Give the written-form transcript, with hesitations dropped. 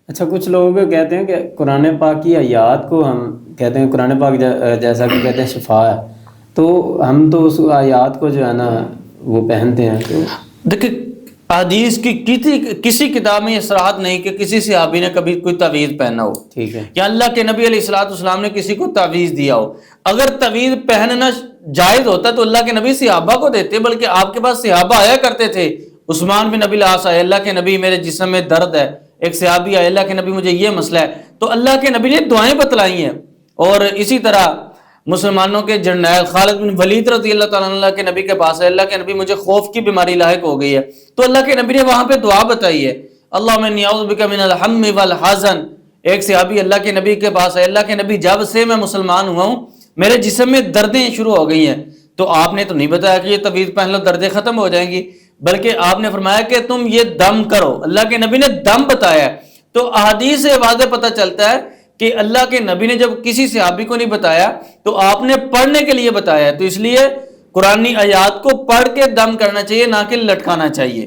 اچھا، کچھ لوگ کہتے ہیں کہ قرآن پاک کی آیات کو ہم کہتے ہیں قرآن پاک جیسا کہ کہتے ہیں شفا ہے، تو ہم تو اس آیات کو جو ہے نا وہ پہنتے ہیں، تو دیکھیں حدیث کی کسی کتاب میں یہ صراحت نہیں کہ کسی صحابی نے کبھی کوئی تعویذ پہنا ہو ٹھیک ہے. یا اللہ کے نبی علیہ الصلوۃ والسلام نے کسی کو تعویذ دیا ہو۔ اگر تعویذ پہننا جائز ہوتا تو اللہ کے نبی صحابہ کو دیتے، بلکہ آپ کے پاس صحابہ آیا کرتے تھے۔ عثمان بن نبی العاص آئے، اللہ کے نبی میرے جسم میں درد ہے۔ ایک صحابی آئے، اللہ کے نبی مجھے یہ مسئلہ ہے، تو اللہ کے نبی نے دعائیں بتلائی ہیں۔ اور اسی طرح مسلمانوں کے جرنیل خالد بن ولید رضی اللہ تعالیٰ عنہ کے نبی کے پاس ہے، اللہ کے نبی مجھے خوف کی بیماری لاحق ہو گئی ہے، تو اللہ کے نبی نے وہاں پہ دعا بتائی ہے، اللہم انی اعوذ بک من الہم والحزن۔ ایک صحابی اللہ کے نبی کے پاس ہے، اللہ کے نبی جب سے میں مسلمان ہوا ہوں میرے جسم میں دردیں شروع ہو گئی ہیں، تو آپ نے تو نہیں بتایا کہ یہ تعویذ پہن لو دردیں ختم ہو جائیں گی، بلکہ آپ نے فرمایا کہ تم یہ دم کرو۔ اللہ کے نبی نے دم بتایا ہے۔ تو احادیث سے واضح پتہ چلتا ہے کہ اللہ کے نبی نے جب کسی صحابی کو نہیں بتایا تو آپ نے پڑھنے کے لیے بتایا ہے، تو اس لیے قرآنی آیات کو پڑھ کے دم کرنا چاہیے، نہ کہ لٹکانا چاہیے۔